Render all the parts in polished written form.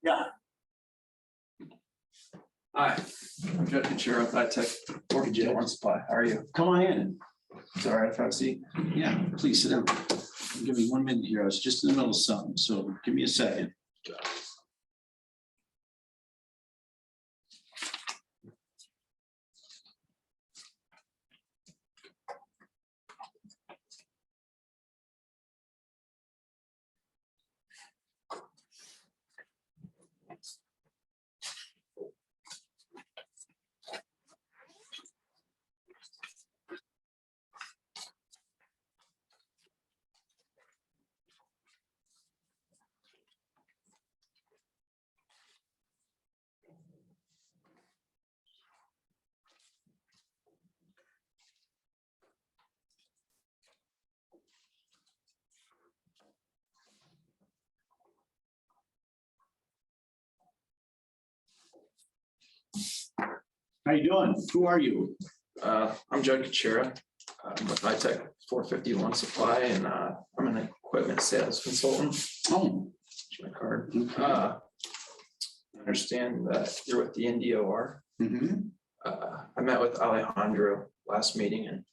Yeah. Hi, I'm Judge Kuchera with ITEC 451 Supply. How are you? Come on in. Sorry, if I see. Yeah, please sit down. Give me 1 minute here. I was just in the middle of something, so give me a second. How you doing? Who are you? I'm Judge Kuchera with ITEC 451 Supply, and I'm an equipment sales consultant. Oh, Here's my card. okay. I understand that you're with the NDOR. Mhm. I met with Alejandro last meeting, and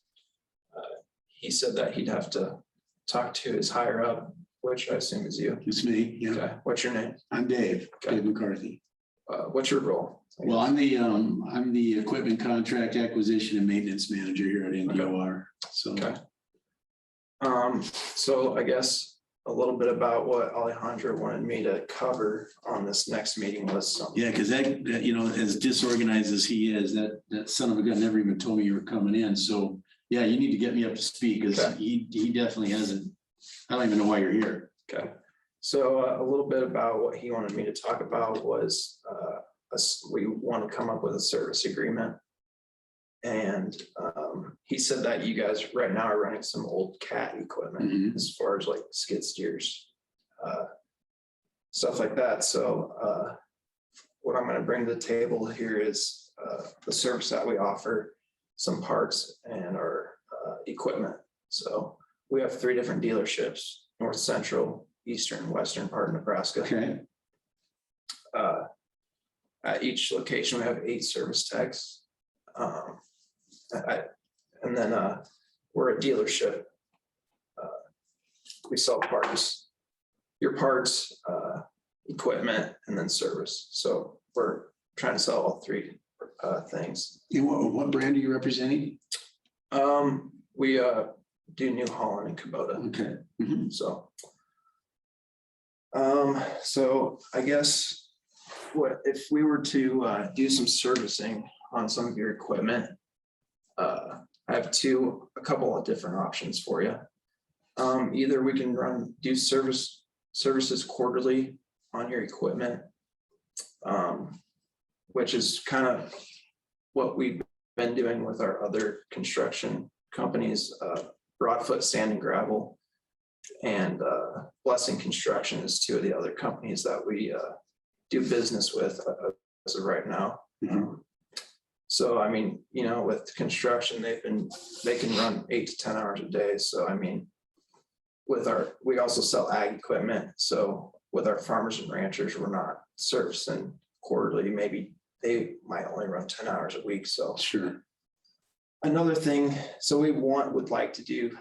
he said that he'd have to talk to his higher up, which I assume is you. It's me. Yeah, Okay, what's your name? I'm Dave. Okay. Dave McCarthy. What's your role? Well, I'm the equipment contract acquisition and maintenance manager here at NDOR. So Okay. So I guess a little bit about what Alejandro wanted me to cover on this next meeting was something. yeah, because that as disorganized as he is, that son of a gun never even told me you were coming in. So yeah, you need to get me up to speed because Okay. he definitely hasn't. I don't even know why you're here. Okay. So a little bit about what he wanted me to talk about was we want to come up with a service agreement. And he said that you guys right now are running some old CAT equipment Mhm. as far as like skid steers, stuff like that. So what I'm going to bring to the table here is the service that we offer, some parts, and our equipment. So we have 3 different dealerships: North Central, Eastern, Western part of Nebraska. Okay. At each location, we have 8 service techs. And then we're a dealership. We sell parts, your parts, equipment, and then service. So we're trying to sell all 3 things. And what brand are you representing? We do New Holland and Kubota. Okay. Mhm. So, so I guess what if we were to do some servicing on some of your equipment? I have a couple of different options for you. Either we can do services quarterly on your equipment, which is kind of what we've been doing with our other construction companies, Broadfoot Sand and Gravel, and Blessing Construction is 2 of the other companies that we do business with as of right now. Mhm. So, I mean, with construction, they can run 8 to 10 hours a day. So, I mean, we also sell ag equipment. So with our farmers and ranchers, we're not servicing quarterly. Maybe they might only run 10 hours a week. So Sure. another thing, so we would like to do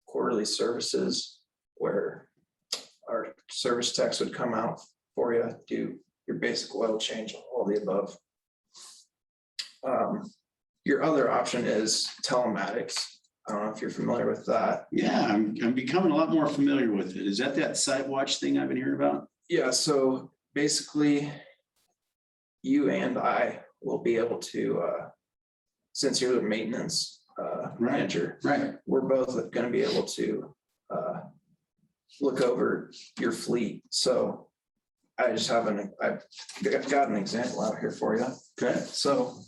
quarterly services where our service techs would come out for you, do your basic oil change, all the above. Your other option is telematics. I don't know if you're familiar with that. Yeah, I'm becoming a lot more familiar with it. Is that site watch thing I've been hearing about? Yeah, so basically you and I will be able to, since you're the maintenance manager, Right. we're both going to be able to look over your fleet. So I've got an example out here for you. Okay. So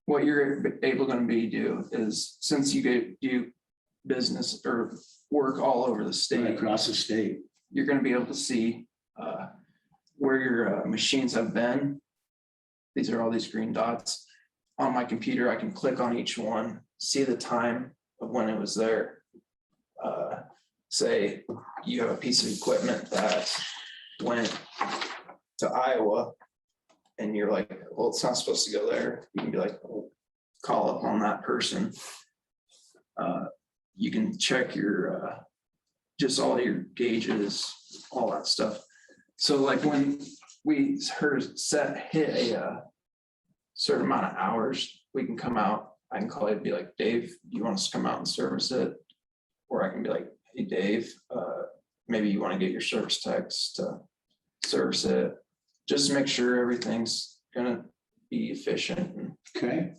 what you're able to do is, since you do business or work all over the Right state, across the state. you're going to be able to see where your machines have been. These are all these green dots. On my computer, I can click on each one, see the time of when it was there. Say you have a piece of equipment that went to Iowa and you're like, well, it's not supposed to go there, you can be like, well, call up on that person. You can check your, just all your gauges, all that stuff. So like when we hit a certain amount of hours, we can come out. I can call you and be like, Dave, do you want us to come out and service it? Or I can be like, hey, Dave, maybe you want to get your service techs to service it, just to make sure everything's gonna be efficient. And, Okay.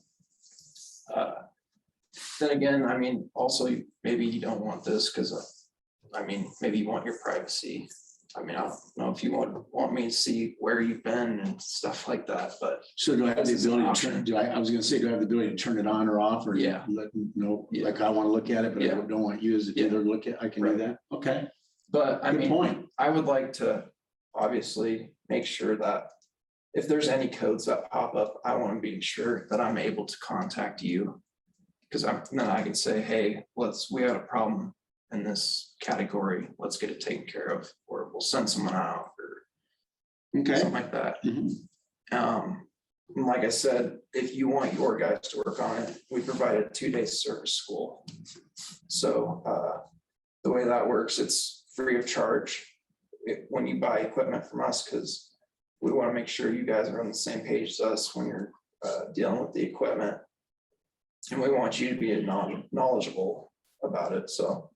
then again, I mean, also maybe you don't want this because, I mean, maybe you want your privacy. I mean, I don't know if you want me to see where you've been and stuff like that, but So do I have the This is an ability to option. turn, I was gonna say, do I have the ability to turn it on or off, or? Yeah. Let them know, Yeah. like I wanna look at it, but I Yeah. don't want you as a Yeah. dealer to look at, I can do Right. that, okay, but I good mean, point. I would like to obviously make sure that if there's any codes that pop up, I want to be sure that I'm able to contact you. Because then I can say, hey, we have a problem in this category, let's get it taken care of, or we'll send someone out or Okay. something like that. Mhm. And like I said, if you want your guys to work on it, we provide a 2-day service school. So the way that works, it's free of charge when you buy equipment from us, because we want to make sure you guys are on the same page as us when you're dealing with the equipment. And we want you to be knowledgeable about it. So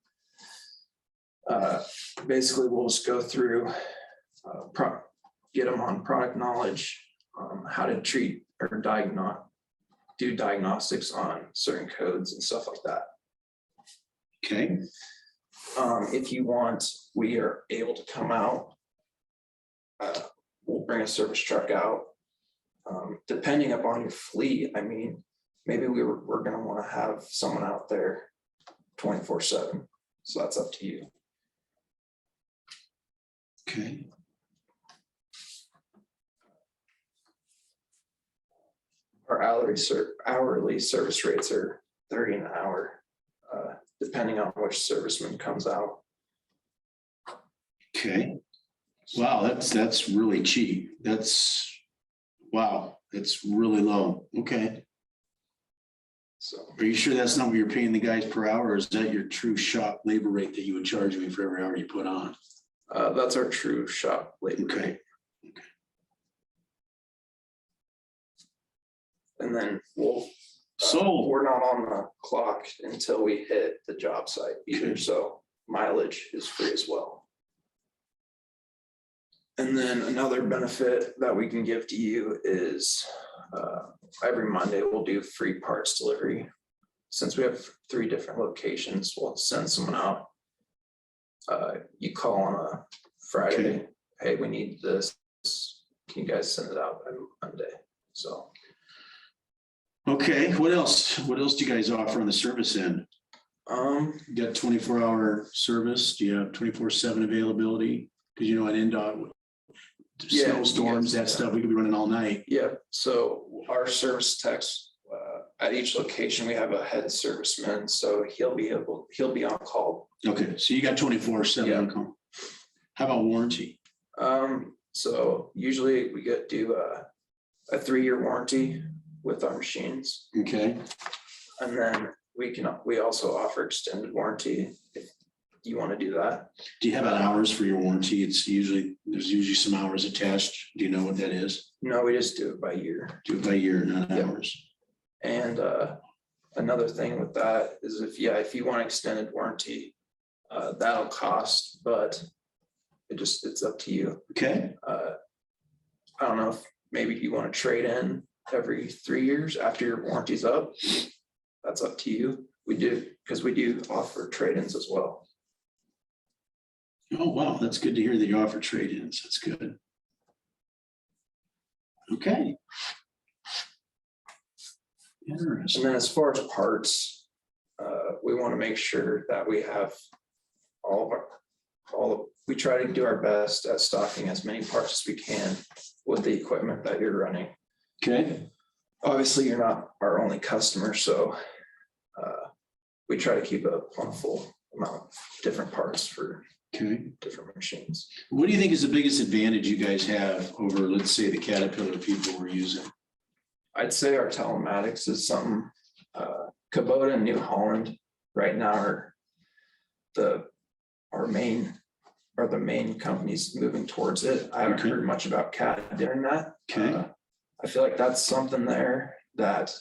basically, we'll just go through, get them on product knowledge, how to treat or do diagnostics on certain codes and stuff like that. Okay, If you want, we are able to come out. We'll bring a service truck out. Depending upon your fleet, I mean, maybe we're gonna want to have someone out there 24/7. So that's up to you. okay, Our hourly service rates are 30 an hour, depending on which serviceman comes out. okay. Wow, that's really cheap. Wow, that's really low. Okay. So Are you sure that's not what you're paying the guys per hour, or is that your true shop labor rate that you would charge me for every hour you put on? that's our true shop labor Okay. rate. And then we're not on the clock until we hit the job site either, Okay. so mileage is free as well. And then another benefit that we can give to you is every Monday we'll do free parts delivery. Since we have 3 different locations, we'll send someone out. You call on a Friday, Okay. hey, we need this, can you guys send it out by Monday? So Okay, what else? What else do you guys offer on the service end? You got 24-hour service? Do you have 24/7 availability? Because you know, at NDOT, Yeah, snowstorms, that stuff, we could be running all night. yeah, so our service techs, at each location, we have a head serviceman, so he'll be on call. Okay, so you got 24/7 on call. How about warranty? So usually we do a 3-year warranty with our machines. Okay, And then we also offer extended warranty if you want to do that. do you have hours for your warranty? There's usually some hours attached. Do you know what that is? No, we just do it by year. Do it by year, not Yep. hours. And another thing with that is if you want extended warranty, that'll cost, but it's up to you. Okay, I don't know if maybe you want to trade in every 3 years after your warranty's up. That's up to you. We do offer trade-ins as well. oh, wow, that's good to hear that you offer trade-ins. That's good. Okay. And Interesting. then as far as parts, we want to make sure that we have we try to do our best at stocking as many parts as we can with the equipment that you're running. Okay, Obviously, you're not our only customer, so we try to keep a plentiful amount of different parts for Okay. different machines. What do you think is the biggest advantage you guys have over, let's say, the Caterpillar people we're using? I'd say our telematics is something, Kubota and New Holland right now are the main companies moving towards it. I haven't heard much about Cat doing that. Okay. I feel like that's something there that,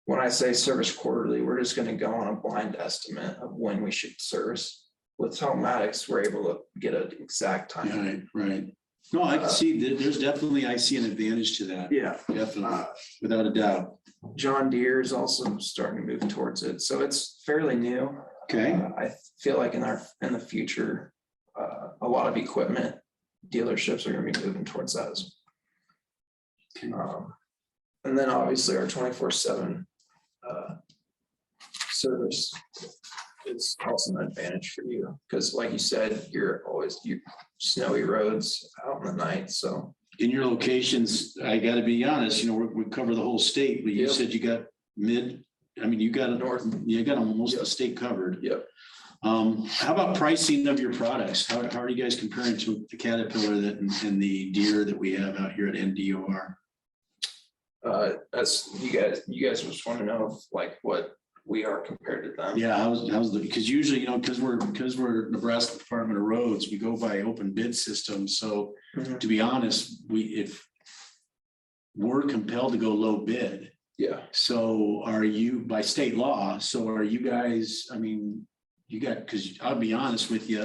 when I say service quarterly, we're just gonna go on a blind estimate of when we should service. With telematics, we're able to get an exact time. Right. No, I can see that there's definitely, I see an advantage to that. Yeah. Definitely, without a doubt. John Deere is also starting to move towards it, so it's fairly new. Okay. I feel like in the future, a lot of equipment dealerships are going to be moving towards that. Okay. And then obviously our 24/7 service is also an advantage for you because, like you said, you're snowy roads out in the night. So In your locations, I got to be honest, we cover the whole state, but you Yep. said you got you got north. you got almost Yep. the state covered. Yep. How about pricing of your products? How are you guys comparing to the Caterpillar and the Deere that we have out here at NDOR? That's you guys just want to know what we are compared to them. Yeah, how's because usually, because we're Nebraska Department of Roads, we go by open bid system. So Mhm. to be honest, if we're compelled to go low bid. Yeah. So are you by state law? So are you guys, because I'll be honest with you,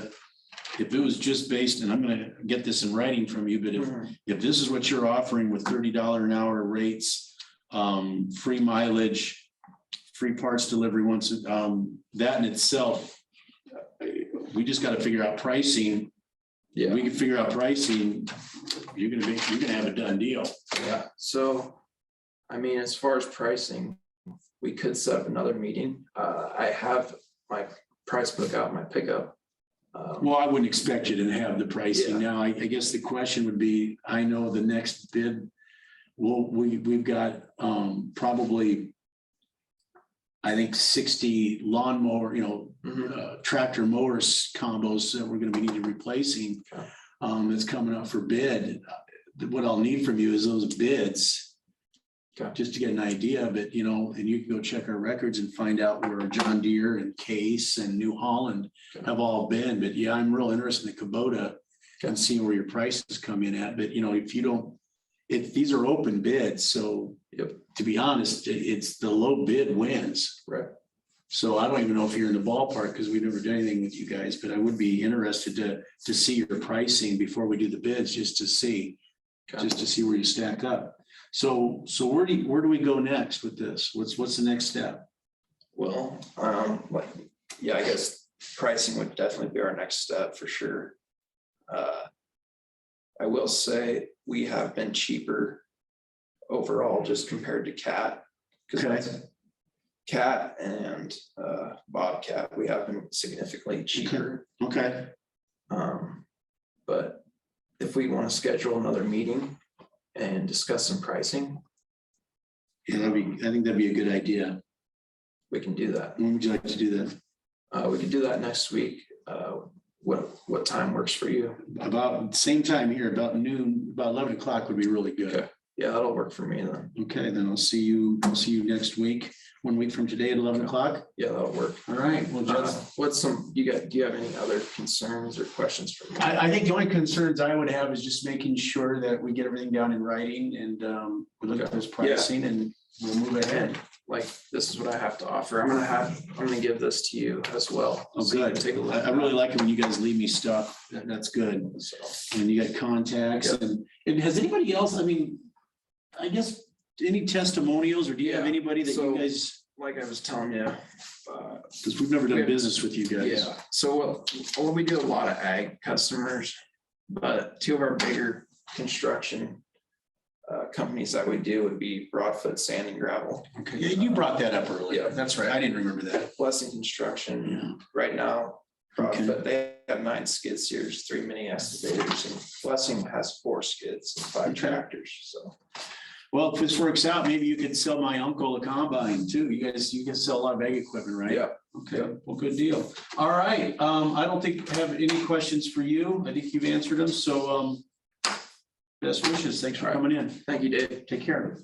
if it was just based, and I'm gonna get this in writing from you, but Mhm. if this is what you're offering with $30 an hour rates, free mileage, free parts delivery once, that in itself, we just got to figure out pricing. Yeah. We can figure out pricing, you're gonna have a done deal. Yeah. So, as far as pricing, we could set up another meeting. I have my price book out in my pickup. Well, I wouldn't expect you to have the pricing Yeah. now. I guess the question would be, I know the next bid, we've got probably, I think 60 lawnmower, Mhm. tractor mowers combos that we're gonna be needing replacing. Okay. That's coming up for bid. What I'll need from you is those bids. Okay. Just to get an idea of it, and you can go check our records and find out where John Deere and Case and New Holland Okay. have all been. But yeah, I'm real interested in the Kubota Okay. and seeing where your prices come in at. But if these are open bids, so Yep. to be honest, it's the low bid wins. Right. So I don't even know if you're in the ballpark because we've never done anything with you guys, but I would be interested to see your pricing before we do the bids, just to see where you stack up. So where do we go next with this? What's the next step? Well, I guess pricing would definitely be our next step for sure. I will say we have been cheaper overall just compared to Cat. Because Cat and Bobcat, we have been significantly cheaper. Okay. But if we want to schedule another meeting and discuss some pricing, Yeah, I think that'd be a good idea. we can do that. When would you like to do that? We could do that next week. What time works for you? About the same time here, about noon, about 11 o'clock would be really good. Okay. Yeah, that'll work for me then. Okay, then I'll see you next week, 1 week from today at 11 o'clock. Yeah, that'll work. All right. Well, Do you have any other concerns or questions for me? I think the only concerns I would have is just making sure that we get everything down in writing and we look at this pricing and we'll move ahead. Like, this is what I have to offer. I'm gonna give this to you as well. Oh, So you can good. take a look. I really like it when you guys leave me stuff. That's good. So, And you got contacts Yep. and has anybody else, I guess, any testimonials or do you have Yeah. anybody that So- you guys, like I was telling you. because we've never done Yeah. business with you guys. Yeah, so we do a lot of ag customers, but two of our bigger construction companies that we do would be Broadfoot Sand and Gravel. Okay, yeah, you brought that up earlier. Yeah. That's right. I didn't remember that. Blessing Construction, Yeah. right now, Okay. Broadfoot, they have 9 skid steers, 3 mini excavators, and Blessing has 4 skids and 5 Okay. tractors, so. Well, if this works out, maybe you could sell my uncle a combine too. You guys sell a lot of ag equipment, right? Yeah, Okay, well, good deal. All right, I don't think I have any questions for you. I think you've answered them, so best wishes. Thanks for coming in. Thank you, Dave. Take care.